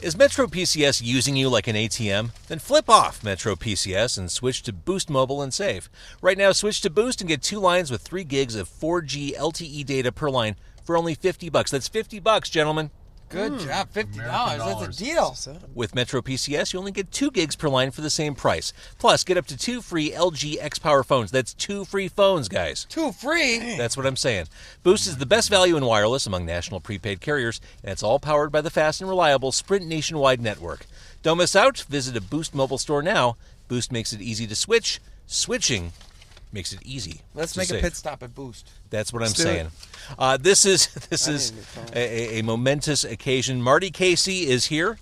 Is Metro PCS using you like an ATM? Then flip off Metro PCS and switch to Boost Mobile and save. Right now, switch to Boost and get 2 lines with 3 gigs of 4G LTE data per line for only $50. That's $50, gentlemen. Good job. $50. That's a deal. With Metro PCS, you only get 2 gigs per line for the same price. Plus, get up to 2 free LG X-Power phones. That's 2 free phones, guys. 2 free? That's what I'm saying. Boost is the best value in wireless among national prepaid carriers, and it's all powered by the fast and reliable Sprint nationwide network. Don't miss out. Visit a Boost mobile store now. Boost makes it easy to switch. Switching makes it easy. Let's make a pit stop at Boost. That's what I'm saying. This is a momentous occasion. Marty Casey is here.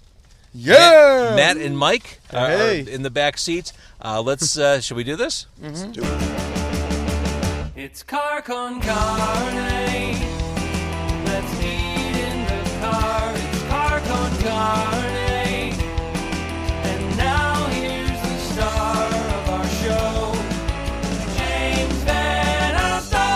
Yeah. Matt and Mike are Hey. in the back seats. Let's. Should we do this? Let's do it. It's Car Con Carne. Let's eat in the car. It's Car Con Carne. And now here's the star of our show, James Van Alstyne.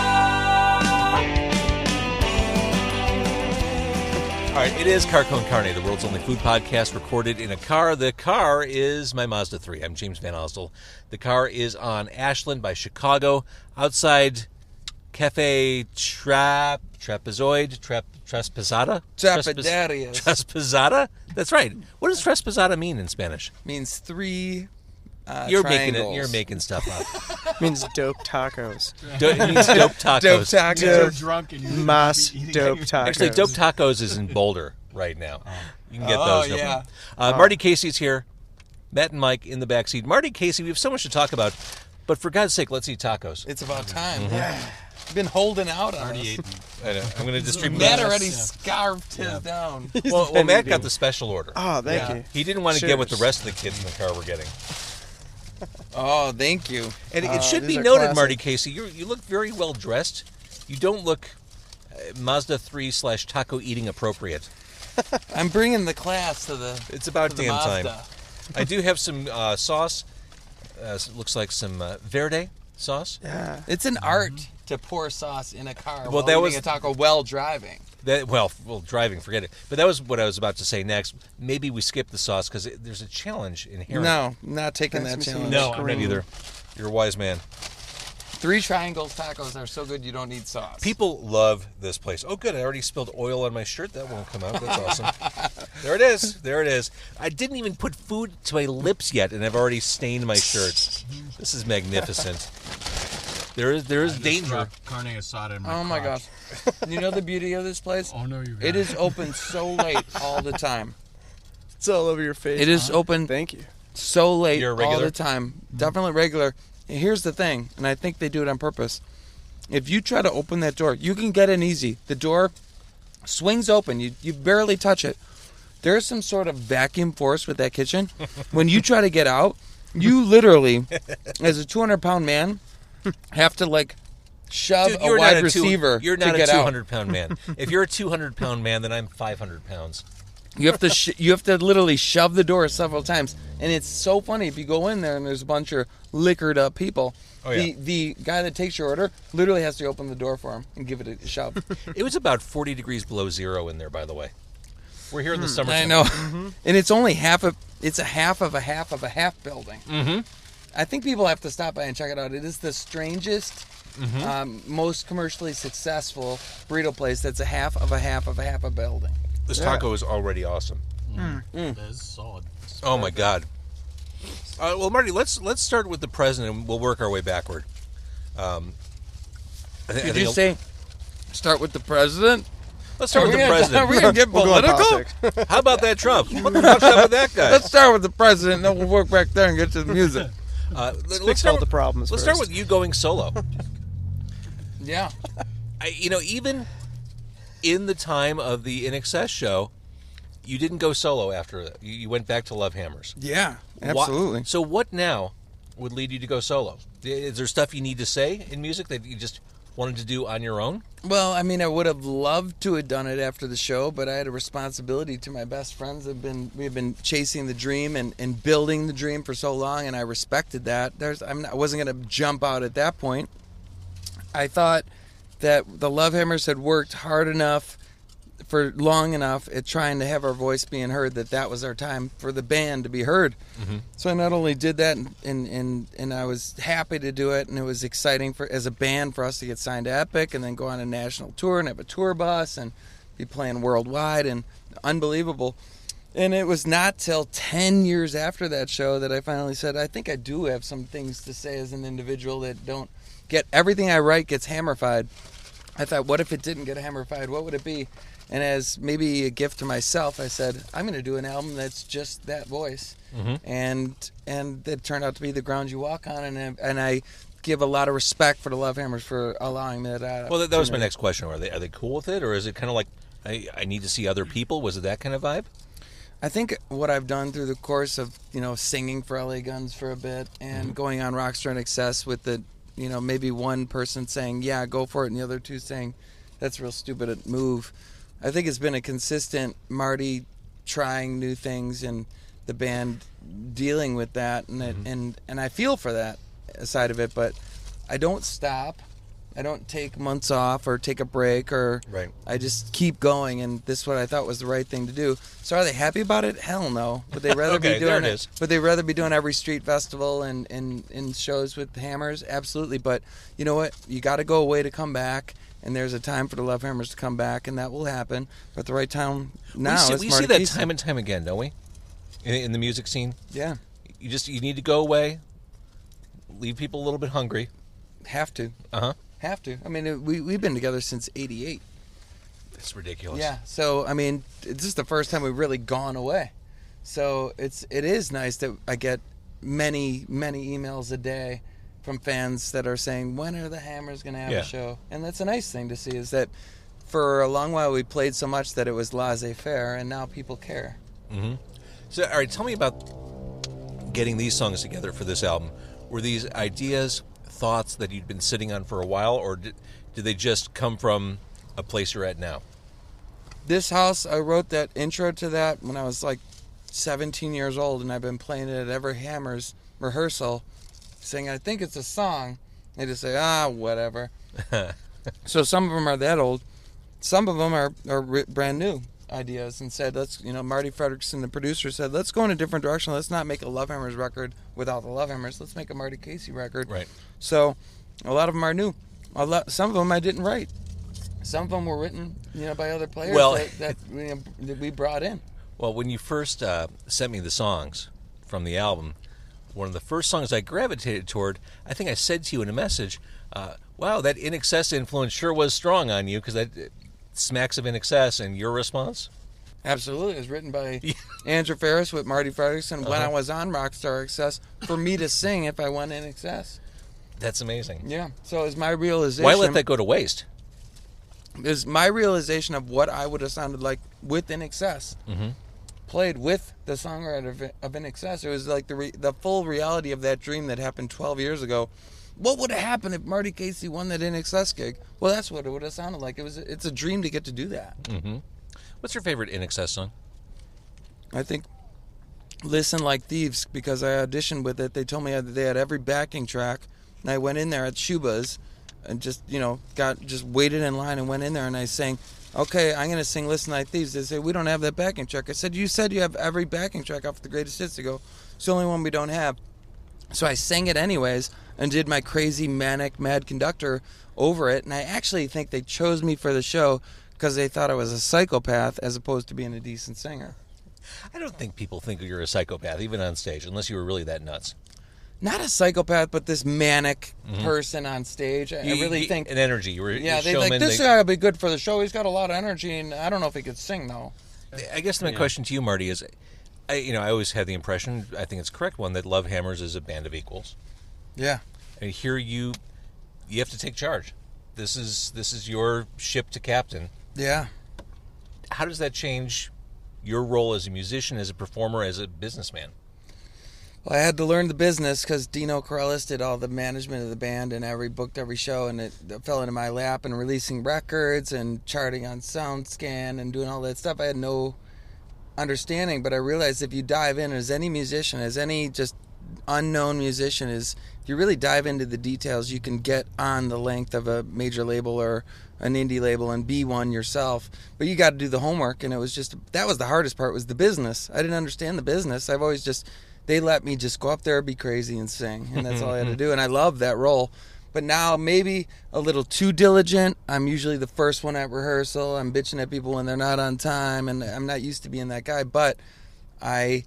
All right, it is Car Con Carne, the world's only food podcast recorded in a car. The car is my Mazda 3. I'm James Van Alstyne. The car is on Ashland by Chicago, outside Cafe Trapezoid, Traspasada? Trapadarius. Traspasada? That's right. What does Traspasada mean in Spanish? Means 3 You're triangles. You're making stuff up. Means dope tacos. It means dope tacos. Dope tacos. You're drunk and you Mas eating dope your- tacos. Actually, Dope Tacos is in Boulder right now. You can get those. No yeah. problem. Marty Casey's here. Matt and Mike in the back seat. Marty Casey, we have so much to talk about, but for God's sake, let's eat tacos. It's about time. Yeah. Been holding out on Already us. ate. I know. I'm going to distribute Matt that. already Yeah. scarfed his down. Well, Matt got the special order. Oh, thank you. He didn't want to get what the Cheers. rest of the kids in the car were getting. Oh, thank you. And it should these be are noted, classic. Marty Casey, you look very well dressed. You don't look Mazda 3/taco eating appropriate. I'm bringing the class to the. It's about to the damn time. Mazda. I do have some sauce. Looks like some verde sauce. Yeah. It's an art to pour sauce in a car Well, while that eating was- a taco while driving. Well, driving, forget it. But that was what I was about to say next. Maybe we skip the sauce because there's a challenge inherent. No, not taking that Thanks, Mr. challenge. No, I'm not Green. either. You're a wise man. 3 triangles tacos are so good you don't need sauce. People love this place. Oh, good. I already spilled oil on my shirt. That won't come out. That's awesome. There it is. There it is. I didn't even put food to my lips yet, and I've already stained my shirt. This is magnificent. There is I just danger. dropped carne asada in my Oh my crotch. gosh. You know the beauty of this place? Oh no, you got It is open so late all the time. It's all over your face. It is open Thank you. so late You're a all regular? the time. Definitely regular. And here's the thing, and I think they do it on purpose. If you try to open that door, you can get in easy. The door swings open. You barely touch it. There's some sort of vacuum force with that kitchen. When you try to get out, you literally, as a 200-pound man, have to like shove Dude, a you're wide not receiver You're to not a get out. 200-pound man. If you're a 200-pound man, then I'm 500 pounds. You have to you have to literally shove the door several times, and it's so funny if you go in there and there's a bunch of liquored up people. Oh, yeah. The guy that takes your order literally has to open the door for him and give it a shove. It was about 40 degrees below zero in there, by the way. We're here in the summertime. I know, and it's only half of it's a half of a half of a half building. Mm-hmm. I think people have to stop by and check it out. It is the strangest, most commercially successful burrito place that's a half of a half of a half a building. This taco is already awesome. That is solid. Oh my God. Well, Marty, let's start with the president, and we'll work our way backward. Did you say start with the president? Let's start with the president. Are we gonna get We'll go on political? politics. How about that Trump? What the fuck's up with that guy? Let's start with the president, then we'll work back there and get to the music. Let's Fix start all the with, problems let's first. start with you going solo. Yeah. Even in the time of the INXS show, you didn't go solo after that. You went back to Lovehammers. Yeah, absolutely. So what now would lead you to go solo? Is there stuff you need to say in music that you just wanted to do on your own? Well, I mean, I would have loved to have done it after the show, but I had a responsibility to my best friends. We've been chasing the dream and building the dream for so long, and I respected that. I wasn't going to jump out at that point. I thought that the Lovehammers had worked hard enough for long enough at trying to have our voice being heard that was our time for the band to be heard. Mm-hmm. So I not only did that, and I was happy to do it, and it was exciting as a band for us to get signed to Epic and then go on a national tour and have a tour bus and be playing worldwide, and unbelievable. And it was not till 10 years after that show that I finally said, I think I do have some things to say as an individual that don't get, everything I write gets hammerfied. I thought, what if it didn't get hammerfied? What would it be? And as maybe a gift to myself, I said, I'm going to do an album that's just that voice. Mm-hmm. And it turned out to be The Ground You Walk On, and I give a lot of respect for the Lovehammers for allowing me that. Well, that was my next question. Are they cool with it, or is it kind of like I need to see other people? Was it that kind of vibe? I think what I've done through the course of, singing for LA Guns for a bit and going on Rockstar INXS with the, maybe one person saying, yeah, go for it, and the other two saying, that's a real stupid move. I think it's been a consistent Marty trying new things and the band dealing with that, and I feel for that side of it, but I don't stop. I don't take months off or take a break, or right. I just keep going, and this is what I thought was the right thing to do. So are they happy about it? Hell no. But they rather Okay, be doing there it is. But they rather be doing every street festival and shows with Hammers, absolutely. But you know what? You got to go away to come back, and there's a time for the Lovehammers to come back, and that will happen. But the right time now is we Marty see that Casey. time and time again, don't we? In the music scene, Yeah, you need to go away, leave people a little bit hungry. have to. Have to. I mean, we've been together since '88. It's ridiculous. Yeah. So I mean, this is the first time we've really gone away. So it is nice that I get many emails a day from fans that are saying, when are the Hammers going to have a show? And that's a nice thing to see, is that for a long while we played so much that it was laissez-faire, and now people care. Mm-hmm. So, all right, tell me about getting these songs together for this album. Were these ideas, thoughts that you'd been sitting on for a while, or did they just come from a place you're at now? This house, I wrote that intro to that when I was like 17 years old, and I've been playing it at every Hammers rehearsal, saying, I think it's a song. They just say, whatever. So some of them are that old. Some of them are brand new ideas, and said, Marty Fredrickson, the producer, said, let's go in a different direction. Let's not make a Lovehammers record without the Lovehammers. Let's make a Marty Casey record. Right. So a lot of them are new. Some of them I didn't write. Some of them were written, by other players that we brought in. Well, when you first sent me the songs from the album, one of the first songs I gravitated toward, I think I said to you in a message, wow, that INXS influence sure was strong on you, because that smacks of INXS. And your response? Absolutely. It was written by Andrew Ferris with Marty Fredrickson when I was on Rockstar INXS for me to sing if I won INXS. That's amazing. Yeah. So it was my realization. Why let that go to waste? It was my realization of what I would have sounded like with INXS. Mm-hmm. Played with the songwriter of INXS. It was like the full reality of that dream that happened 12 years ago. What would have happened if Marty Casey won that INXS gig? Well, that's what it would have sounded like. It's a dream to get to do that. Mm-hmm. What's your favorite INXS song? I think Listen Like Thieves, because I auditioned with it. They told me they had every backing track, and I went in there at Shuba's and just waited in line and went in there, and I sang, okay, I'm going to sing Listen Like Thieves. They say, we don't have that backing track. I said, you said you have every backing track off the greatest hits. They go, it's the only one we don't have. So I sang it anyways and did my crazy, manic, mad conductor over it, and I actually think they chose me for the show because they thought I was a psychopath as opposed to being a decent singer. I don't think people think you're a psychopath, even on stage, unless you were really that nuts. Not a psychopath, but this manic person on stage. I really think... An energy. You were yeah, a they showman. like, this guy will be good for the show. He's got a lot of energy, and I don't know if he could sing, though. I guess my question to you, Marty, is, I always had the impression, I think it's a correct one, that Lovehammers is a band of equals. Yeah. And here you have to take charge. This is your ship to captain. Yeah. How does that change your role as a musician, as a performer, as a businessman? Well, I had to learn the business because Dino Corrales did all the management of the band, and booked every show, and it fell into my lap, and releasing records and charting on SoundScan and doing all that stuff. I had no understanding, but I realized if you dive in as any musician, as any just unknown musician is, if you really dive into the details, you can get on the length of a major label or an indie label and be one yourself. But you got to do the homework, and that was the hardest part, was the business. I didn't understand the business. I've always they let me just go up there, be crazy, and sing, and that's all I had to do, and I loved that role. But now maybe a little too diligent. I'm usually the first one at rehearsal. I'm bitching at people when they're not on time, and I'm not used to being that guy. But I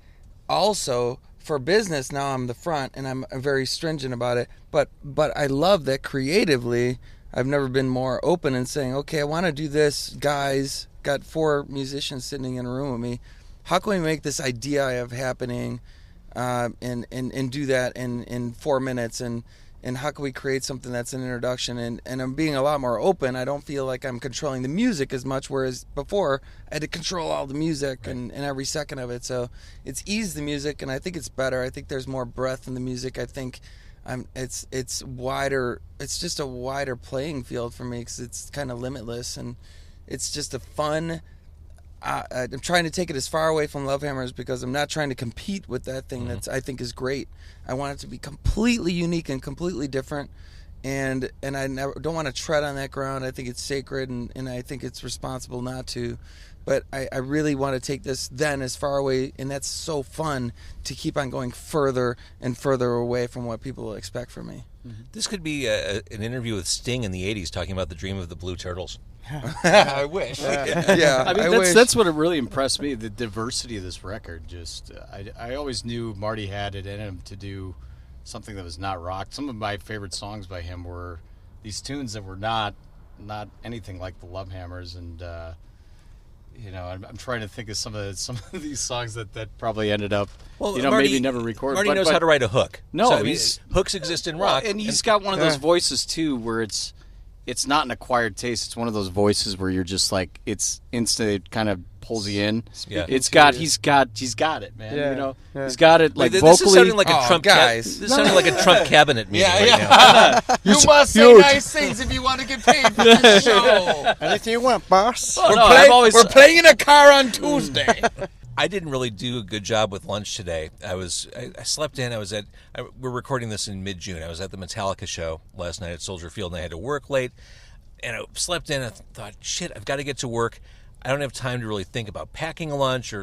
also, for business, now I'm the front, and I'm very stringent about it. But I love that creatively, I've never been more open and saying, okay, I want to do this, guys. Got 4 musicians sitting in a room with me. How can we make this idea I have happening and do that in 4 minutes? And how can we create something that's an introduction? And I'm being a lot more open. I don't feel like I'm controlling the music as much, whereas before I had to control all the music and every second of it. So it's eased the music, and I think it's better. I think there's more breadth in the music. I think it's wider. It's just a wider playing field for me, because it's kind of limitless, and it's just a fun. I'm trying to take it as far away from Lovehammers, because I'm not trying to compete with that thing that I think is great. I want it to be completely unique and completely different, and I don't want to tread on that ground. I think it's sacred, and I think it's responsible not to. But I really want to take this then as far away, and that's so fun to keep on going further and further away from what people will expect from me. This could be an interview with Sting in the 80s talking about the dream of the Blue Turtles. I wish. Yeah, I mean, wish. that's what it really impressed me, the diversity of this record. Just I always knew Marty had it in him to do something that was not rock. Some of my favorite songs by him were these tunes that were not anything like the Lovehammers, and I'm trying to think of some of these songs that probably ended up Marty, maybe never recorded. Marty knows how to write a hook. No, hooks exist in rock, and he's got one of those voices too, where it's not an acquired taste. It's one of those voices where you're just like, it's instant. It kind of pulls you in. Yeah. He's got it, man. Yeah. He's got it like this vocally. is sounding like a Trump guys. This sounding like a Trump cabinet meeting right now. You must say nice things if you want to get paid for the show. Anything you want, boss. We're playing in a car on Tuesday. I didn't really do a good job with lunch today. I slept in. We're recording this in mid-June. I was at the Metallica show last night at Soldier Field, and I had to work late. And I slept in. I thought, shit, I've got to get to work. I don't have time to really think about packing a lunch.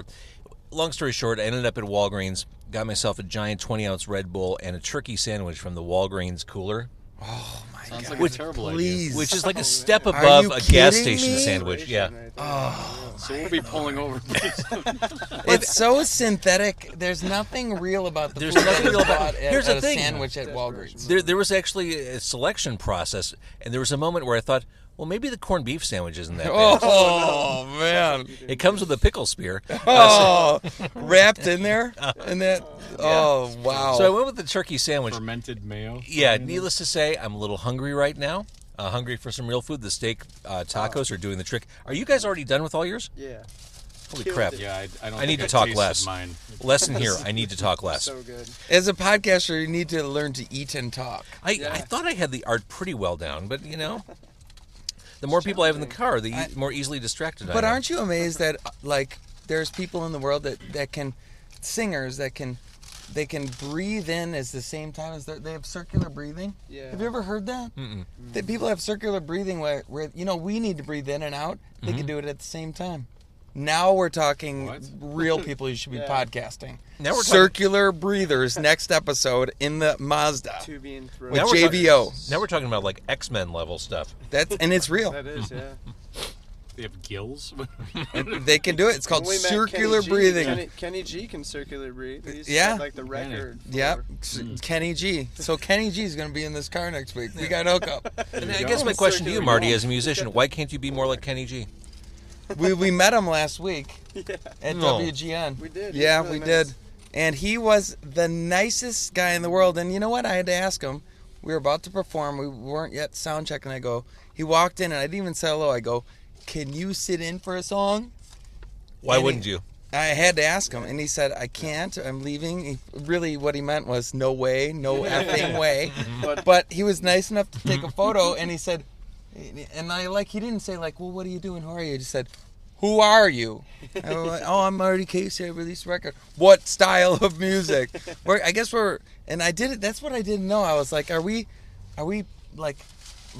Long story short, I ended up at Walgreens, got myself a giant 20-ounce Red Bull and a turkey sandwich from the Walgreens cooler. Oh, my Sounds God. like a terrible idea. Which is like a step above you a gas kidding station me? sandwich. Yeah. So we'll be pulling over. It's so synthetic. There's nothing real about the There's food nothing that real is about bought it. Here's the a thing. sandwich at Walgreens. There was actually a selection process, and there was a moment where I thought, well, maybe the corned beef sandwich isn't that bad. Oh, man. It comes with a pickle spear. Oh, wrapped in there? And that. Oh, wow. So I went with the turkey sandwich. Fermented mayo. Yeah, needless to say, I'm a little hungry right now. Hungry for some real food. The steak tacos are doing the trick. Are you guys already done with all yours? Yeah. Holy Killed crap. it. Yeah, I don't I need think to talk tasted less. Mine. Lesson here, I need to talk less. So good. As a podcaster, you need to learn to eat and talk. I thought I had the art pretty well down, but, the more people I have in the car, the more easily distracted I am. But aren't you amazed that, like, there's people in the world that can, singers that can, they can breathe in at the same time as they have circular breathing? Yeah. Have you ever heard that? That people have circular breathing where we need to breathe in and out. They can do it at the same time. Now we're talking real people you should be podcasting. Now we're circular breathers next episode in the Mazda Two being thrown. with Now we're JVO. Now we're talking about like X-Men level stuff. And it's real. That is, yeah. They have gills. And they can do it. It's called When we met circular Kenny G, breathing. Kenny G can circular breathe. He's Yeah. got, like the record. for- Yep, Kenny G. So Kenny G is going to be in this car next week. We got hook up. And I guess my question to you, Marty, as a musician, why can't you be more like Kenny G? We met him last week at No. WGN. We did. Yeah, He was we really nice. did. And he was the nicest guy in the world. And you know what? I had to ask him. We were about to perform. We weren't yet sound checking. I go, he walked in and I didn't even say hello. I go, can you sit in for a song? Why And wouldn't you? I had to ask him, and he said, I can't, I'm leaving. Really, what he meant was, no way, no effing way. But he was nice enough to take a photo, and he said, and he didn't say, like, well, what are you doing, who are you? He just said, Who are you? And I'm like, oh, I'm Marty Casey. I released a record. What style of music? I guess and I did it. That's what I didn't know. I was like, are we like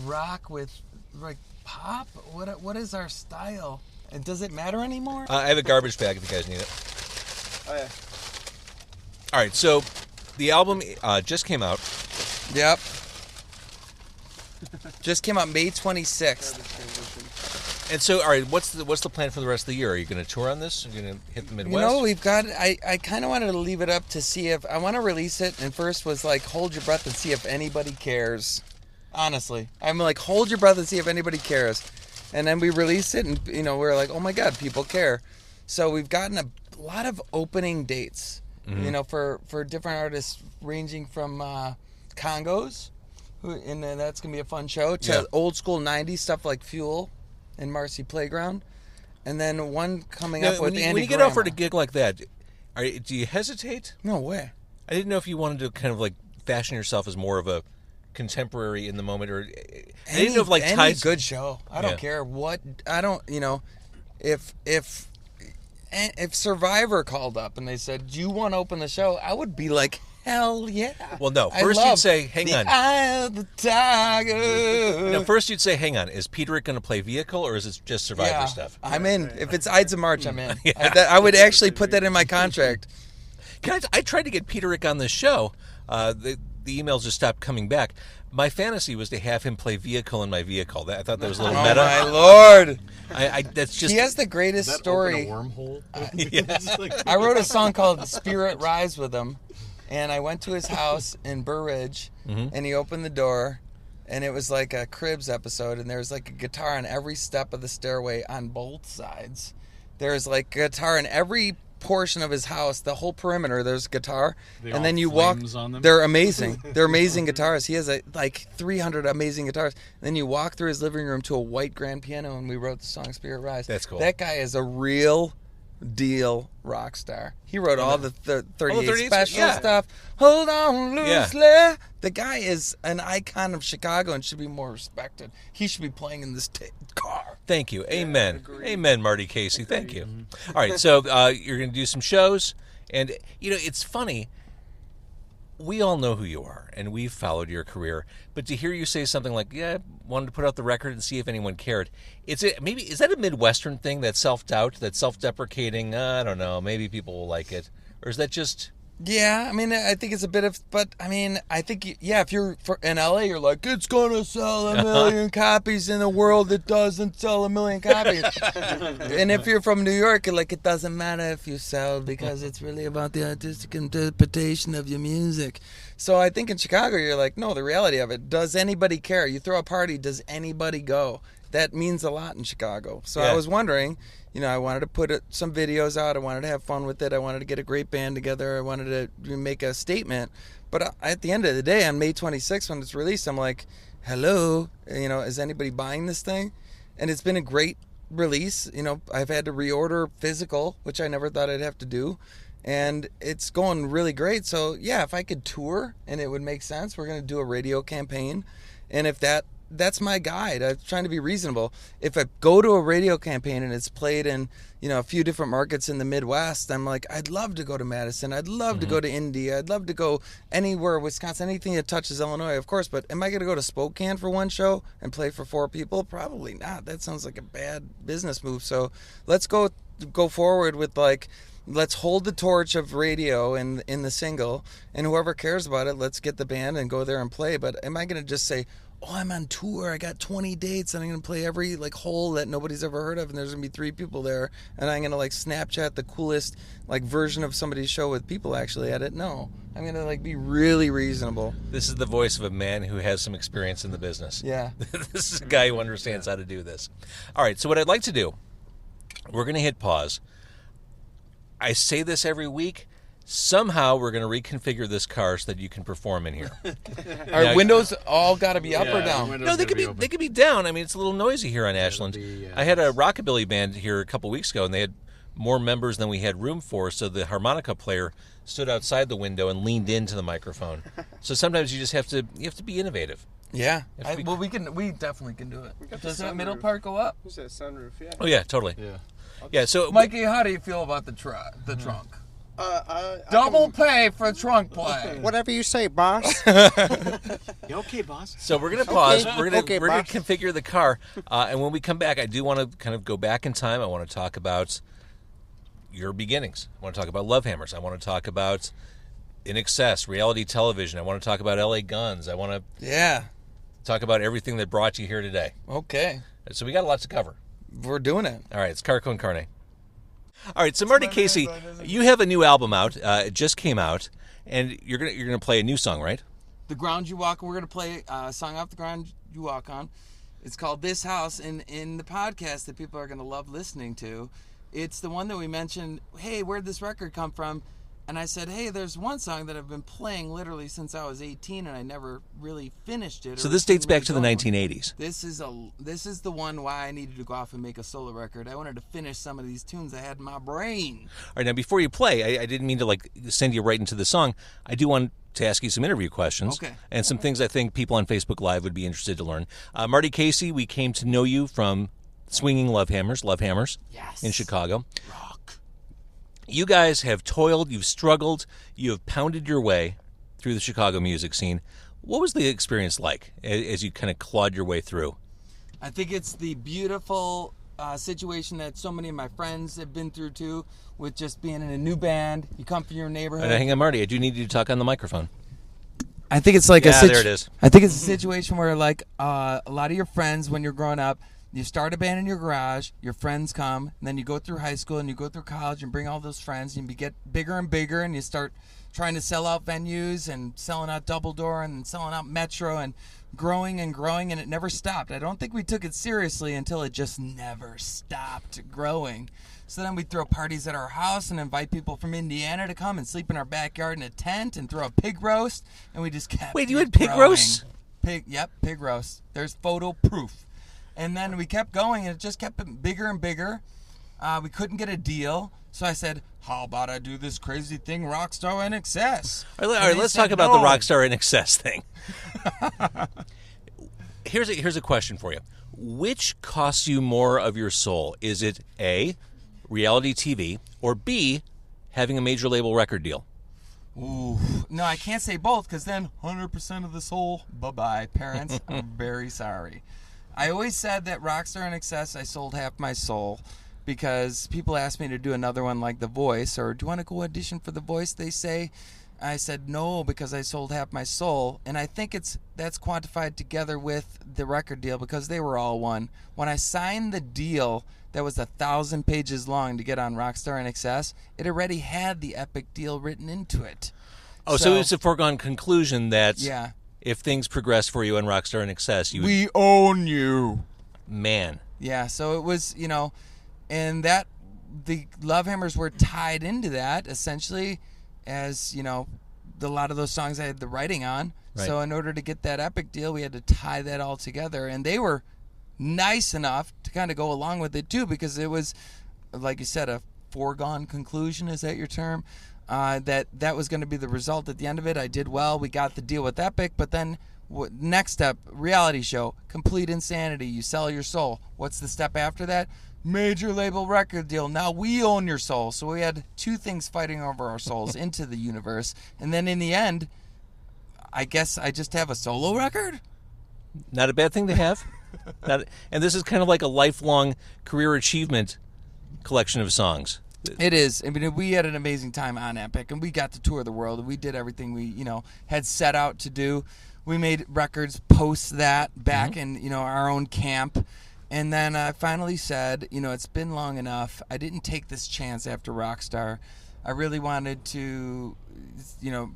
rock with like pop? What is our style? And does it matter anymore? I have a garbage bag if you guys need it. Oh, yeah. All right, so the album just came out. Yep. Just came out May 26th. And so, all right, what's the plan for the rest of the year? Are you going to tour on this? Are you going to hit the Midwest? You know, we've got. I kind of wanted to leave it up to see if I want to release it. And first was like, hold your breath and see if anybody cares. Honestly, I'm like, hold your breath and see if anybody cares. And then we released it, and we're like, oh my God, people care. So we've gotten a lot of opening dates. For different artists, ranging from Congos, and that's gonna be a fun show, to old school '90s stuff like Fuel and Marcy Playground, and then one coming up with Andy. When you get Grandma. offered a gig like that, do you hesitate? No way. I didn't know if you wanted to kind of like fashion yourself as more of a contemporary in the moment, or I didn't know if like any good show. I don't care what. I don't. If Survivor called up and they said, "Do you want to open the show?" I would be like, "Hell yeah!" Well, no. First you'd say, "Hang on." The Eye of the Tiger. No, first you'd say, "Hang on." Is Peterik going to play vehicle, or is it just Survivor stuff? I'm in. If it's Ides of March, I'm in. I would actually put that in my contract. I tried to get Peterik on this show. The emails just stopped coming back. My fantasy was to have him play vehicle in my vehicle. I thought that was a little meta. Oh my Lord! That's just. He has the greatest story. Open a wormhole. I wrote a song called "Spirit Rise" with him, and I went to his house in Burr Ridge, and he opened the door, and it was like a Cribs episode, and there was like a guitar on every step of the stairway on both sides. There's like a guitar in every portion of his house, the whole perimeter. There's a guitar, and then you walk. They're amazing. They're amazing guitars. He has like 300 amazing guitars. And then you walk through his living room to a white grand piano, and we wrote the song "Spirit Rise." That's cool. That guy is a real deal rock star. He wrote all the 38 special stuff. Hold on loosely. Yeah. The guy is an icon of Chicago and should be more respected. He should be playing in this car. Thank you. Amen. Amen, Marty Casey. Thank you. All right, so you're going to do some shows, and it's funny. We all know who you are, and we've followed your career. But to hear you say something like, "Yeah, I wanted to put out the record and see if anyone cared," is that a Midwestern thing? That self-doubt, that self-deprecating? I don't know. Maybe people will like it, or is that just? Yeah, I mean, I think it's a bit of, but I mean, I think, if you're in LA, you're like, it's gonna sell 1 million copies in a world that doesn't sell 1 million copies. And if you're from New York, you're like, it doesn't matter if you sell because it's really about the artistic interpretation of your music. So I think in Chicago, you're like, no, the reality of it, does anybody care? You throw a party, does anybody go? That means a lot in Chicago. So I was wondering, I wanted to put some videos out. I wanted to have fun with it. I wanted to get a great band together. I wanted to make a statement. But at the end of the day, on May 26th, when it's released, I'm like, hello, is anybody buying this thing? And it's been a great release. I've had to reorder physical, which I never thought I'd have to do. And it's going really great. So, if I could tour and it would make sense, we're going to do a radio campaign. And if that's my guide. I'm trying to be reasonable. If I go to a radio campaign and it's played in, a few different markets in the Midwest, I'm like, I'd love to go to Madison. I'd love to go to Indy. I'd love to go anywhere, Wisconsin, anything that touches Illinois, of course. But am I going to go to Spokane for one show and play for 4 people? Probably not. That sounds like a bad business move. So let's go forward with let's hold the torch of radio in the single, and whoever cares about it, let's get the band and go there and play. But am I going to just say, oh, I'm on tour, I got 20 dates, and I'm going to play every hole that nobody's ever heard of, and there's going to be 3 people there, and I'm going to Snapchat the coolest version of somebody's show with people actually at it? No. I'm going to be really reasonable. This is the voice of a man who has some experience in the business. Yeah. This is a guy who understands how to do this. All right, so what I'd like to do, we're going to hit pause. I say this every week. Somehow we're going to reconfigure this car so that you can perform in here. Our windows all got to be up or down? No, they could be down. I mean, it's a little noisy here on Ashland. I had a rockabilly band here a couple weeks ago, and they had more members than we had room for, so the harmonica player stood outside the window and leaned into the microphone. So sometimes you just have to be innovative. Yeah. We definitely can do it. Does that middle part go up? Who's that sunroof? Yeah. Oh yeah, totally. Yeah. Yeah. So Mikey, how do you feel about the trunk? I Double pay for trunk play. Whatever you say, boss. You okay, boss? So we're gonna pause. Okay. We're gonna boss. configure the car, and when we come back, I do want to kind of go back in time. I want to talk about your beginnings. I want to talk about Lovehammers. I want to talk about INXS, reality television. I want to talk about LA Guns. I want to Yeah. talk about everything that brought you here today. Okay. So we got a lot to cover. We're doing it. All right, it's Car Con Carne. All right, so Marty Casey, you have a new album out. It just came out, and you're gonna play a new song, right? The Ground You Walk on. We're going to play a song off The Ground You Walk On. It's called This House, and in the podcast that people are going to love listening to, it's the one that we mentioned, hey, where'd this record come from? And I said, hey, there's one song that I've been playing literally since I was 18, and I never really finished it. So this dates back to the 1980s. This is the one why I needed to go off and make a solo record. I wanted to finish some of these tunes I had in my brain. All right, now before you play, I didn't mean to send you right into the song. I do want to ask you some interview questions. Okay. And some things I think people on Facebook Live would be interested to learn. Marty Casey, we came to know you from Swinging Lovehammers Yes. in Chicago. Rock. You guys have toiled, you've struggled, you have pounded your way through the Chicago music scene. What was the experience like as you kind of clawed your way through? I think it's the beautiful situation that so many of my friends have been through too, with just being in a new band. You come from your neighborhood. Hang on, Marty, I do need you to talk on the microphone. I think it's like there it is. I think it's a situation where like a lot of your friends when you're growing up, you start a band in your garage, your friends come, and then you go through high school and you go through college and bring all those friends and you get bigger and bigger and you start trying to sell out venues and selling out Double Door and selling out Metro and growing and it never stopped. I don't think we took it seriously until it just never stopped growing. So then we'd throw parties at our house and invite people from Indiana to come and sleep in our backyard in a tent and throw a pig roast, and we just kept Wait, you had pig growing. roasts? Pig roast. There's photo proof. And then we kept going, and it just kept bigger and bigger. We couldn't get a deal, so I said, how about I do this crazy thing, Rockstar INXS? All right, let's talk about the Rockstar INXS thing. Here's a question for you. Which costs you more of your soul? Is it A, reality TV, or B, having a major label record deal? Ooh. No, I can't say both, because then 100% of the soul, bye-bye, parents. I'm very sorry. I always said that Rockstar INXS, I sold half my soul, because people asked me to do another one like The Voice, or do you want to go audition for The Voice, they say. I said no, because I sold half my soul, and I think that's quantified together with the record deal, because they were all one. When I signed the deal that was 1,000 pages long to get on Rockstar INXS, it already had the Epic deal written into it. Oh, so it's a foregone conclusion that yeah. if things progress for you on Rockstar INXS, you would... We own you. Man. Yeah, so it was, and that the Lovehammers were tied into that essentially, as a lot of those songs I had the writing on. Right. So in order to get that Epic deal, we had to tie that all together, and they were nice enough to kind of go along with it too, because it was, like you said, a foregone conclusion. Is that your term? That was going to be the result at the end of it. I did well. We got the deal with Epic, but then next step, reality show, complete insanity. You sell your soul. What's the step after that? Major label record deal. Now we own your soul. So we had two things fighting over our souls into the universe. And then in the end, I guess I just have a solo record? Not a bad thing to have. And this is kind of like a lifelong career achievement collection of songs. It is. I mean, we had an amazing time on Epic, and we got to tour the world, and we did everything we, had set out to do. We made records post that back in, our own camp. And then I finally said, it's been long enough. I didn't take this chance after Rockstar. I really wanted to,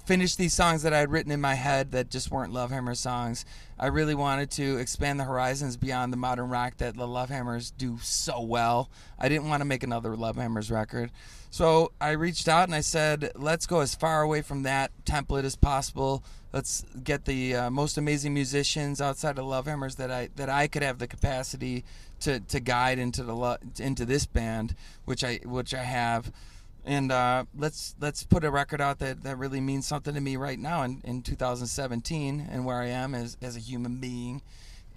finish these songs that I had written in my head that just weren't Lovehammer songs. I really wanted to expand the horizons beyond the modern rock that the Lovehammers do so well. I didn't want to make another Lovehammers record. So I reached out and I said, let's go as far away from that template as possible. Let's get the most amazing musicians outside of Lovehammers that I could have the capacity to guide into this band, which I have. And let's put a record out that really means something to me right now in 2017 and where I am as a human being.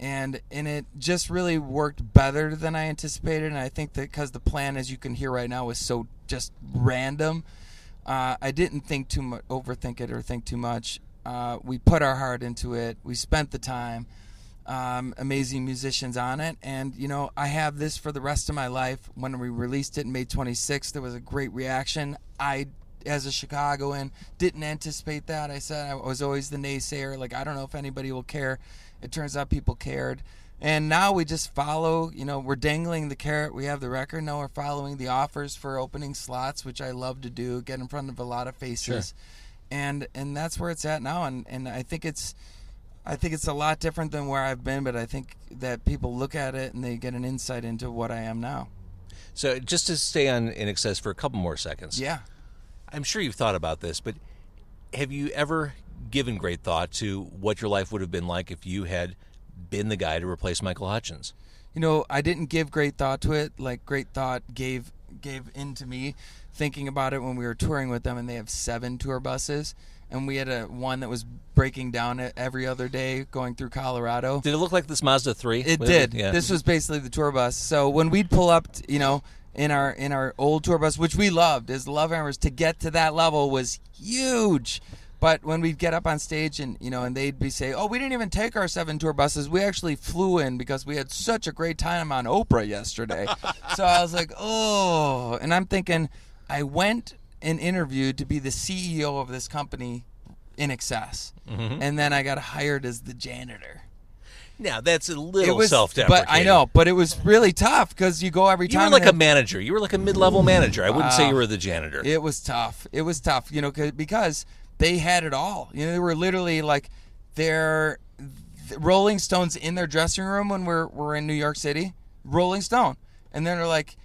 and it just really worked better than I anticipated. And I think that because the plan, as you can hear right now, was so just random, I didn't think too much, overthink it or think too much. We put our heart into it. We spent the time. Amazing musicians on it, and I have this for the rest of my life. When we released it May 26th, there was a great reaction. I, as a Chicagoan, didn't anticipate that. I said I was always the naysayer, like I don't know if anybody will care. It turns out people cared, and now we just follow. We're dangling the carrot. We have the record. Now we're following the offers for opening slots, which I love to do, get in front of a lot of faces, and that's where it's at now. And I think it's a lot different than where I've been, but I think that people look at it and they get an insight into what I am now. So just to stay on INXS for a couple more seconds. Yeah. I'm sure you've thought about this, but have you ever given great thought to what your life would have been like if you had been the guy to replace Michael Hutchence? I didn't give great thought to it. Like, great thought gave into me thinking about it when we were touring with them, and they have 7 tour buses. And we had one that was breaking down every other day going through Colorado. Did it look like this Mazda 3? It did. Yeah. This was basically the tour bus. So when we'd pull up, in our old tour bus, which we loved as Lovehammers, to get to that level was huge. But when we'd get up on stage and and they'd be say, "Oh, we didn't even take our 7 tour buses. We actually flew in because we had such a great time on Oprah yesterday." So I was like, "Oh," and I'm thinking, I went and interviewed to be the CEO of this company, INXS, and then I got hired as the janitor. Now that's a little self-deprecating. But I know, but it was really tough because you go every time. You were like a manager. You were like a mid-level manager. I wouldn't say you were the janitor. It was tough. It was tough, because they had it all. They were literally like their Rolling Stones in their dressing room when we're in New York City. Rolling Stone, and then they're like,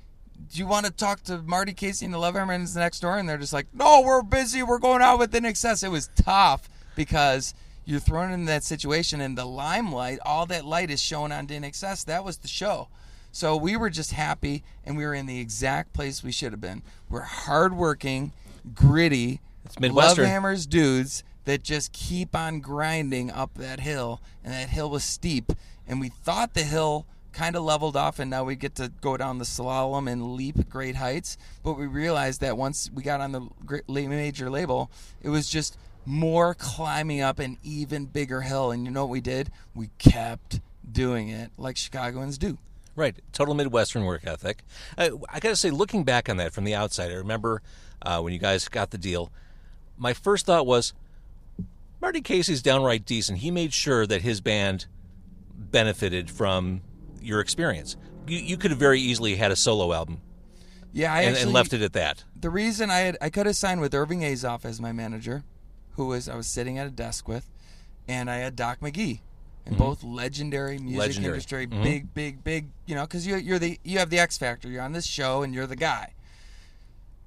"Do you want to talk to Marty Casey and the Lovehammers next door?" And they're just like, "No, we're busy. We're going out with INXS." It was tough because you're thrown in that situation, and the limelight, all that light is shown on INXS. That was the show. So we were just happy, and we were in the exact place we should have been. We're hardworking, gritty, it's Midwestern Lovehammers dudes that just keep on grinding up that hill, and that hill was steep, and we thought the hill kind of leveled off, and now we get to go down the slalom and leap great heights. But we realized that once we got on the major label, it was just more climbing up an even bigger hill. And you know what we did? We kept doing it like Chicagoans do. Right. Total Midwestern work ethic. I got to say, looking back on that from the outside, I remember when you guys got the deal, my first thought was, Marty Casey's downright decent. He made sure that his band benefited from your experience. You could have very easily had a solo album, and left it at that. The reason I could have signed with Irving Azoff as my manager, I was sitting at a desk with, and I had Doc McGee, and both legendary music industry, big, because you have the X Factor. You're on this show, and you're the guy.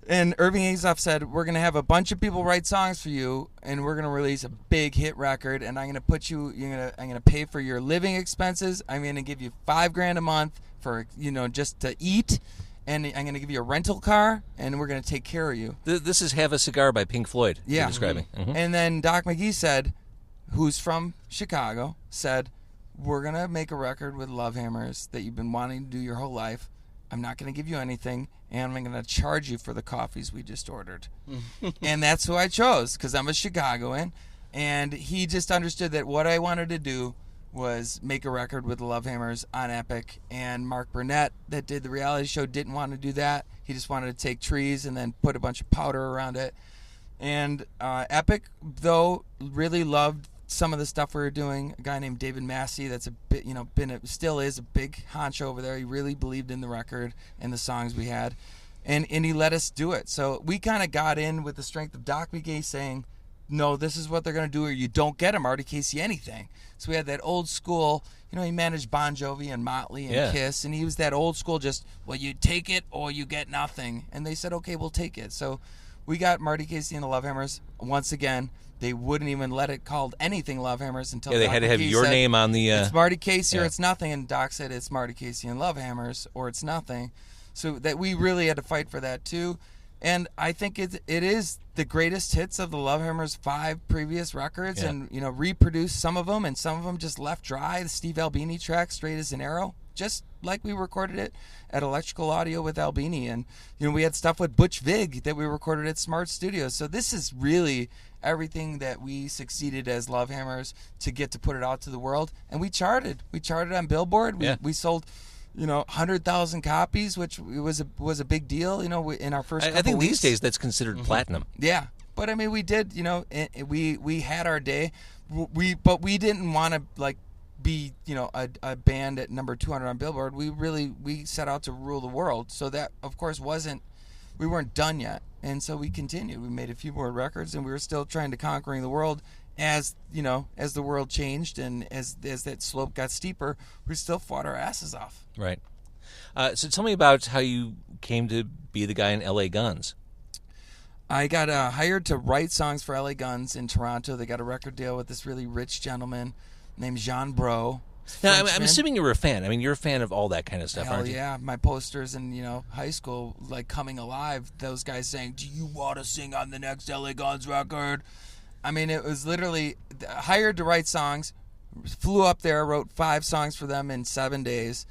And Irving Azoff said, "We're going to have a bunch of people write songs for you, and we're going to release a big hit record, and I'm going to put I'm going to pay for your living expenses. I'm going to give you $5,000 a month for, just to eat, and I'm going to give you a rental car, and we're going to take care of you." This is Have a Cigar by Pink Floyd. Yeah. You're describing. And then Doc McGee said, who's from Chicago, said, "We're going to make a record with Lovehammers that you've been wanting to do your whole life. I'm not going to give you anything, and I'm going to charge you for the coffees we just ordered." And that's who I chose, because I'm a Chicagoan. And he just understood that what I wanted to do was make a record with the Lovehammers on Epic. And Mark Burnett, that did the reality show, didn't want to do that. He just wanted to take trees and then put a bunch of powder around it. And Epic, though, really loved some of the stuff we were doing. A guy named David Massey, that's a bit, still is a big honcho over there. He really believed in the record and the songs we had, and he let us do it. So we kind of got in with the strength of Doc McGee saying, "No, this is what they're going to do, or you don't get a Marty Casey anything." So we had that old school, he managed Bon Jovi and Motley and Kiss, and he was that old school, just, well, you take it or you get nothing. And they said, "Okay, we'll take it." So we got Marty Casey and the Lovehammers. Once again, they wouldn't even let it called anything Lovehammers until they Doc had to have McGee your said, name on the. It's Marty Casey or it's nothing, and Doc said it's Marty Casey and Lovehammers or it's nothing. So that we really had to fight for that too, And I think it is the greatest hits of the Lovehammers' 5 previous records, and reproduced some of them, and some of them just left dry. The Steve Albini track, Straight as an Arrow, just like we recorded it at Electrical Audio with Albini. And we had stuff with Butch Vig that we recorded at Smart Studios. So this is really everything that we succeeded as Lovehammers to get to put it out to the world. And we charted on Billboard. We sold 100,000 copies, which was a big deal, in our first couple I think weeks. these days that's considered platinum. Yeah. But I mean, we did, we had our day. But we didn't want to be, a band at number 200 on Billboard. We set out to rule the world. So that, of course, we weren't done yet. And so we continued. We made a few more records, and we were still trying to conquering the world. As the world changed and as that slope got steeper, we still fought our asses off. Right. So tell me about how you came to be the guy in LA Guns. I got hired to write songs for LA Guns in Toronto. They got a record deal with this really rich gentleman named Jean Bro. Now, I'm assuming you were a fan. I mean, you're a fan of all that kind of stuff, Hell aren't you? yeah. My posters in, high school, Coming Alive, those guys saying, "Do you want to sing on the next LA Guns record?" I mean, it was literally hired to write songs, flew up there, wrote 5 songs for them in 7 days,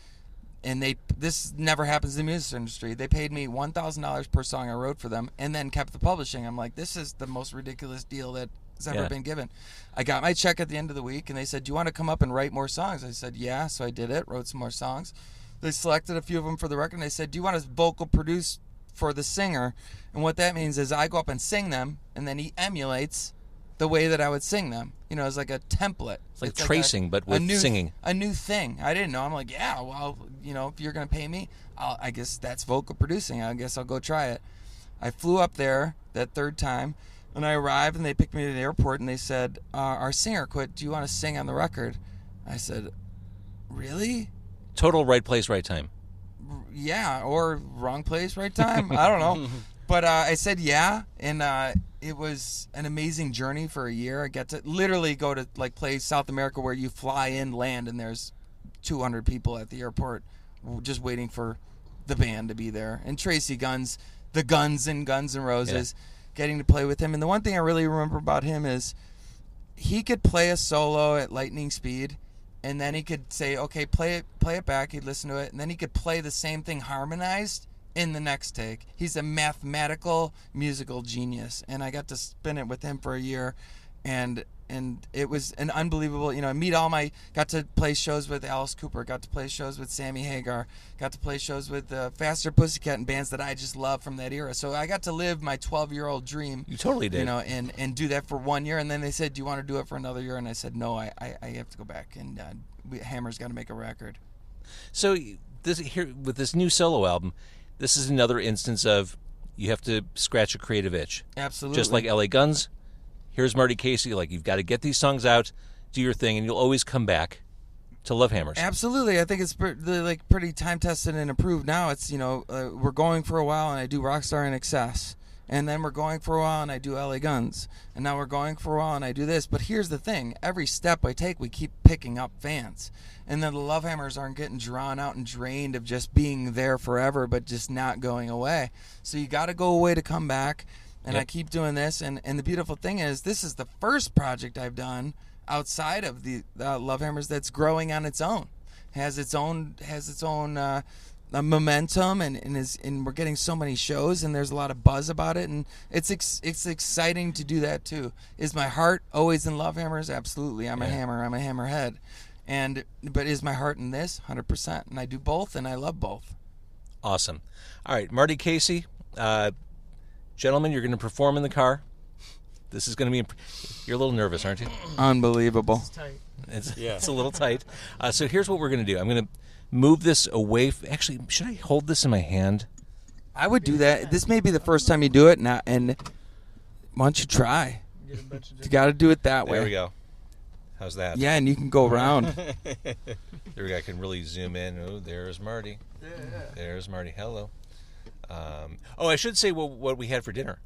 and this never happens in the music industry. They paid me $1,000 per song I wrote for them, and then kept the publishing. I'm like, this is the most ridiculous deal that has ever been given. I got my check at the end of the week, and they said, "Do you want to come up and write more songs?" I said, "Yeah," so I did it, wrote some more songs. They selected a few of them for the record, and they said, "Do you want to vocal produce for the singer?" And what that means is I go up and sing them, and then he emulates the way that I would sing them. It's like a template. It's like tracing, but with singing. A new thing. I didn't know. I'm like, yeah, well, if you're going to pay me, I guess that's vocal producing. I guess I'll go try it. I flew up there that third time, and I arrived, and they picked me to the airport, and they said, "Our singer quit. Do you want to sing on the record?" I said, "Really?" Total right place, right time. Yeah, or wrong place, right time. I don't know. But I said yeah, and it was an amazing journey for a year. I got to literally go to play South America, where you fly in, land, and there's 200 people at the airport just waiting for the band to be there. And Tracy Guns, the Guns and Guns N' Roses, getting to play with him. And the one thing I really remember about him is he could play a solo at lightning speed, and then he could say, "Okay, play it back." He'd listen to it, and then he could play the same thing harmonized in the next take. He's a mathematical musical genius, and I got to spin it with him for a year, and it was an unbelievable, got to play shows with Alice Cooper, got to play shows with Sammy Hagar, got to play shows with Faster Pussycat and bands that I just love from that era. So I got to live my 12-year-old dream. You totally did. And do that for 1 year, and then they said, "Do you want to do it for another year?" And I said, "No, I have to go back, and Hammer's got to make a record." So with this new solo album, this is another instance of you have to scratch a creative itch. Absolutely. Just like LA Guns, here's Marty Casey. You've got to get these songs out, do your thing, and you'll always come back to Lovehammers. Absolutely. I think it's pretty time-tested and approved now. It's, we're going for a while, and I do Rockstar INXS. And then we're going for a while, and I do LA Guns. And now we're going for a while, and I do this. But here's the thing. Every step I take, we keep picking up fans. And then the Lovehammers aren't getting drawn out and drained of just being there forever, but just not going away. So you got to go away to come back. And I keep doing this. And the beautiful thing is, this is the first project I've done outside of the Lovehammers that's growing on its own. Has its own momentum, and we're getting so many shows, and there's a lot of buzz about it, and it's exciting to do that too. Is my heart always in Lovehammers? Absolutely. I'm a hammer. I'm a hammerhead. But is my heart in this? 100%. And I do both, and I love both. Awesome. All right, Marty Casey, gentlemen, you're going to perform in the car. This is going to be. You're a little nervous, aren't you? Unbelievable. It's a little tight. So here's what we're going to do. I'm going to move this away. Actually, should I hold this in my hand? I would do that. This may be the first time you do it, and why don't you try? You got to do it that way. There we go. How's that? Yeah, and you can go around. There we go. I can really zoom in. Oh, there's Marty. Yeah. There's Marty. Hello. I should say what we had for dinner.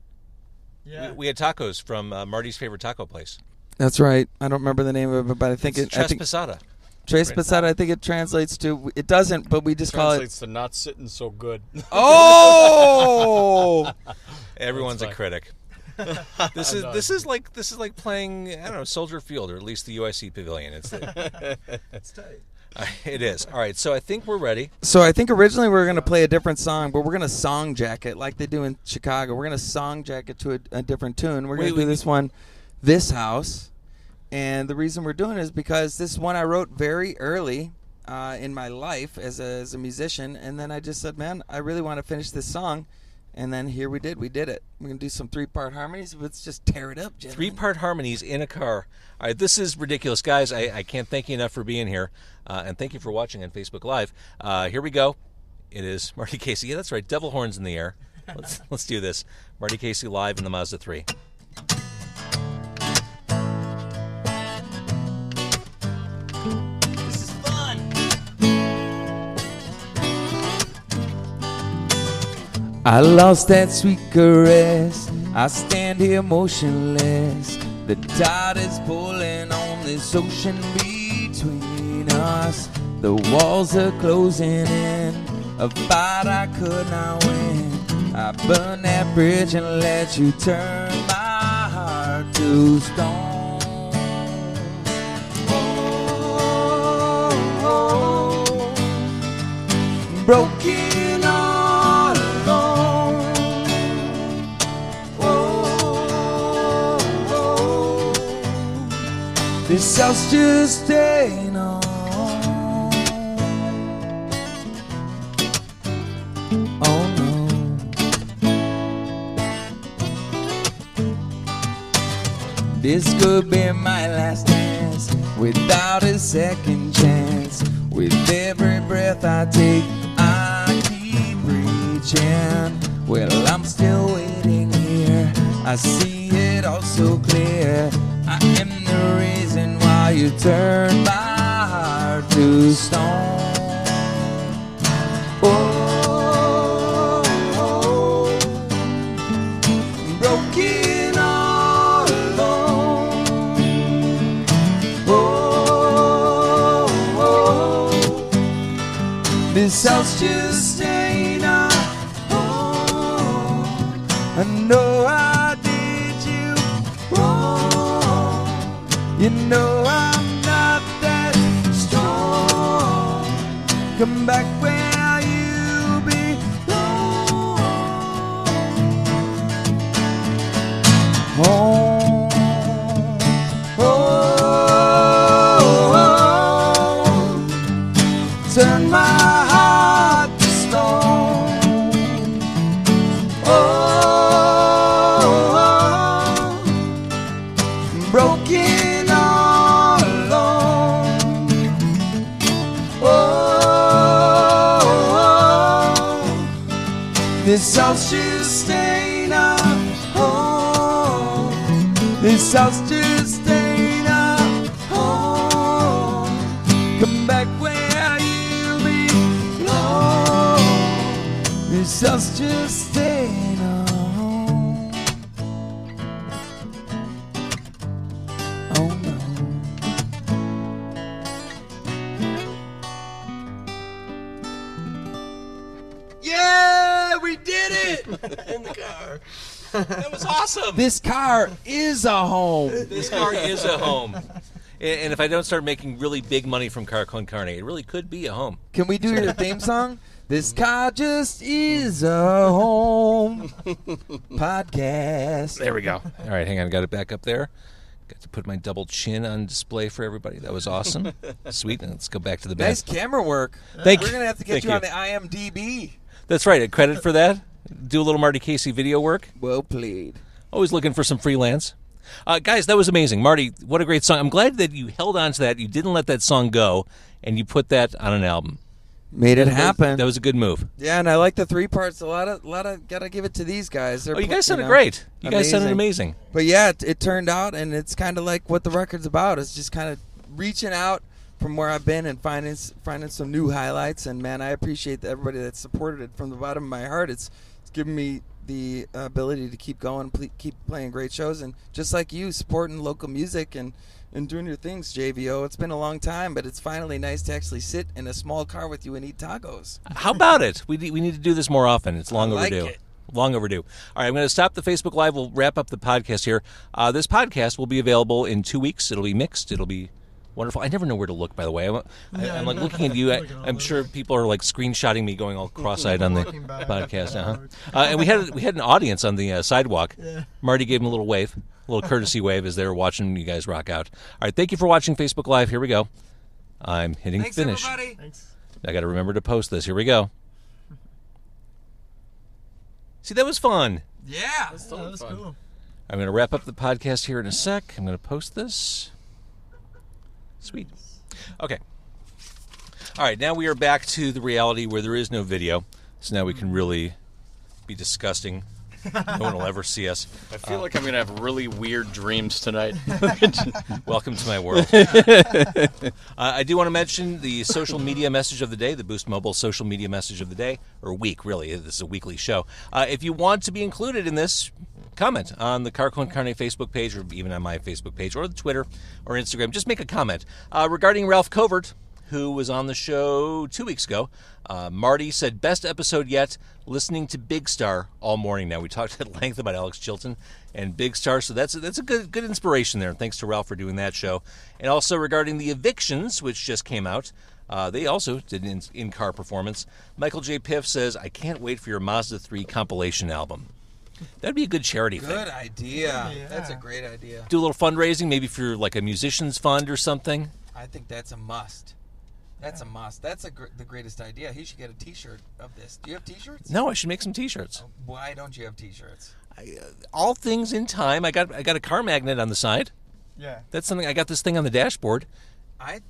Yeah. We had tacos from Marty's favorite taco place. That's right. I don't remember the name of it, but I think It's Traspasada. Traspasada, I think it translates to. It doesn't, but we just call it. Translates to not sitting so good. Oh! Everyone's a fine. critic. This is like playing, I don't know, Soldier Field, or at least the UIC Pavilion. It's tight. It is. All right, so I think we're ready. So I think originally we were going to play a different song, but we're going to song jack it like they do in Chicago. We're going to song jack it to a different tune. We're going to do this one, This House. And the reason we're doing it is because this is one I wrote very early in my life as a musician. And then I just said, man, I really want to finish this song. And then here we did. We did it. We're going to do some 3-part harmonies. Let's just tear it up, gentlemen. 3-part harmonies in a car. All right, this is ridiculous. Guys, I can't thank you enough for being here. And thank you for watching on Facebook Live. Here we go. It is Marty Casey. Yeah, that's right. Devil horns in the air. Let's do this. Marty Casey live in the Mazda 3. This is fun. I lost that sweet caress. I stand here motionless. The tide is pulling on this ocean between us. The walls are closing in. A fight I could not win. I burned that bridge and let you turn my heart to stone. Oh, broken all alone. Oh, this house just ain't on. Oh no. This could be my last dance without a second chance. With every breath I take, I keep reaching. Well, I'm still waiting here. I see it all so clear. I am the reason why you turned my heart to stone. Oh, broken all alone. Oh, this house just ain't a home. I know I did you wrong. You know I'm not that strong. Come back where you belong. Home. Oh, turn my heart to stone. Oh, broken all alone. Oh, this house just ain't a home. This house just ain't a home. Come back where you belong. This house just ain't a home. Oh no. Yeah, we did it in the car. That was awesome. This car is a home. This car is a home. And if I don't start making really big money from Car Con Carne, it really could be a home. Can we do your theme song? This car just is a home. Podcast. There we go. All right, hang on. Got it back up there. Got to put my double chin on display for everybody. That was awesome. Sweet. And let's go back to the bed. Nice camera work. Thank We're you. going to have to get Thank you you. on the IMDb. That's right. A credit for that. Do a little Marty Casey video work. Well played. Always looking for some freelance. Guys, that was amazing. Marty, what a great song. I'm glad that you held on to that. You didn't let that song go, and you put that on an album. Made it happen. That was a good move. Yeah, and I like the 3 parts. A lot of gotta give it to these guys. They're Oh, you guys sounded know, great. You guys sounded amazing. But yeah, it turned out, and it's kind of like what the record's about. It's just kind of reaching out from where I've been and finding some new highlights. And man, I appreciate everybody that supported it from the bottom of my heart. It's given me the ability to keep going, keep playing great shows, and just like you, supporting local music and doing your things, JVO. It's been a long time, but it's finally nice to actually sit in a small car with you and eat tacos. How about it? We need to do this more often. It's long I like overdue. it. Long overdue. All right, I'm going to stop the Facebook Live. We'll wrap up the podcast here. This podcast will be available in 2 weeks. It'll be mixed. It'll be wonderful. I never know where to look, by the way. I'm like looking at you. I'm sure people are like screenshotting me going all cross-eyed on the podcast. And we had an audience on the sidewalk. Yeah. Marty gave him a little wave, a little courtesy wave as they were watching you guys rock out. All right, thank you for watching Facebook Live. Here we go. I'm hitting Thanks, finish. everybody. Thanks. I got to remember to post this. Here we go. See, that was fun. Yeah. That was cool. I'm going to wrap up the podcast here in a sec. I'm going to post this. Sweet. Okay. All right, now we are back to the reality where there is no video. So now we can really be disgusting. No one will ever see us. I feel like I'm going to have really weird dreams tonight. Welcome to my world. I do want to mention the social media message of the day, the Boost Mobile social media message of the day, or week, really. This is a weekly show. If you want to be included in this, comment on the Car Con Carne Facebook page, or even on my Facebook page, or the Twitter or Instagram. Just make a comment. Regarding Ralph Covert, who was on the show 2 weeks ago, Marty said, best episode yet, listening to Big Star all morning now. We talked at length about Alex Chilton and Big Star, so that's a good inspiration there, and thanks to Ralph for doing that show. And also regarding the Evictions, which just came out, they also did an in-car performance. Michael J. Piff says, I can't wait for your Mazda 3 compilation album. That'd be a good charity thing. Good idea. Yeah. That's a great idea. Do a little fundraising, maybe for like a musician's fund or something. I think that's a must. That's a must. That's the greatest idea. He should get a T-shirt of this. Do you have T-shirts? No, I should make some T-shirts. Why don't you have T-shirts? All things in time. I got a car magnet on the side. Yeah. That's something. I got this thing on the dashboard.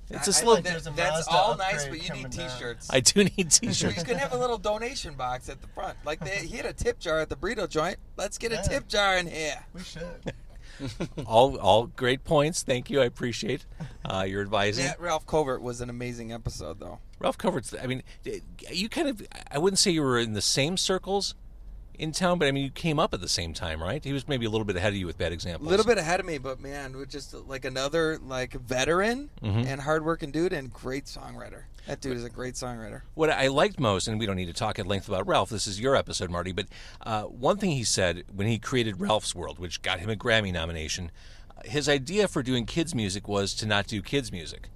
It's a slow- There's a That's Mazda all nice, upgrade but you need coming down. T-shirts. I do need He's T-shirts. gonna have a little donation box at the front. Like he had a tip jar at the burrito joint. Let's get a tip jar in here. We should. all great points. Thank you. I appreciate your advising. That Ralph Covert was an amazing episode, though. Ralph Covert's. I mean, you kind of. I wouldn't say you were in the same circles in town, but I mean, you came up at the same time, right? He was maybe a little bit ahead of you with bad examples. A little bit ahead of me, but man, we're just like another like veteran and hardworking dude and great songwriter. That dude is a great songwriter. What I liked most, and we don't need to talk at length about Ralph, this is your episode, Marty, but one thing he said when he created Ralph's World, which got him a Grammy nomination, his idea for doing kids' music was to not do kids' music,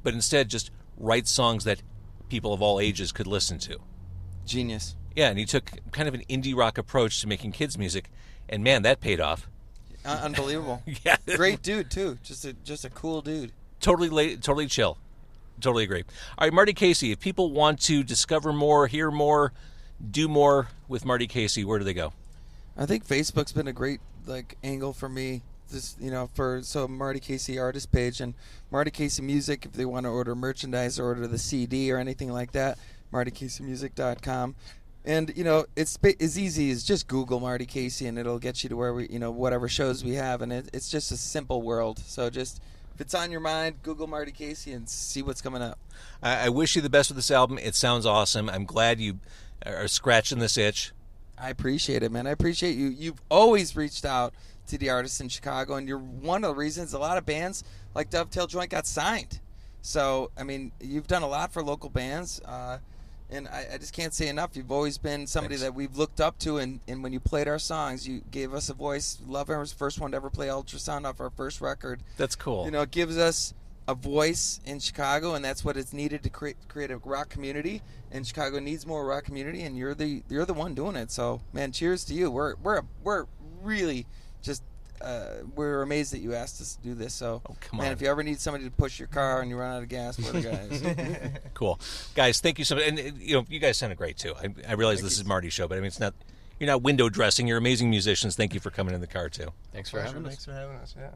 but instead just write songs that people of all ages could listen to. Genius. Yeah, and he took kind of an indie rock approach to making kids' music, and man, that paid off. Unbelievable. Yeah. Great dude, too. Just a cool dude. Totally chill. Totally agree. All right, Marty Casey, if people want to discover more, hear more, do more with Marty Casey, where do they go? I think Facebook's been a great angle for me. Just so Marty Casey artist page and Marty Casey Music if they want to order merchandise or order the CD or anything like that. MartyCaseyMusic.com. And it's as easy as just Google Marty Casey and it'll get you to where we whatever shows we have, and it's just a simple world. So just if it's on your mind, Google Marty Casey and see what's coming up. I wish you the best with this album. It sounds awesome. I'm glad you are scratching this itch. I appreciate it, man. I appreciate you. You've always reached out to the artists in Chicago, and you're one of the reasons a lot of bands like Dovetail Joint got signed. So, I mean, you've done a lot for local bands, and I just can't say enough. You've always been somebody that we've looked up to, and when you played our songs, you gave us a voice. Lovehammers, first one to ever play ultrasound off our first record. That's cool. It gives us a voice in Chicago, and that's what it's needed to create a rock community. And Chicago needs more rock community, and you're the one doing it. So, man, cheers to you. We're really just we're amazed that you asked us to do this. So, come man, on. if you ever need somebody to push your car and you run out of gas, we're the guys. Cool. Guys, thank you so much. And, you guys sounded great, too. I realize this is Marty's show, but, I mean, it's not. You're not window dressing. You're amazing musicians. Thank you for coming in the car, too. Thanks for having us. Thanks for having us, yeah.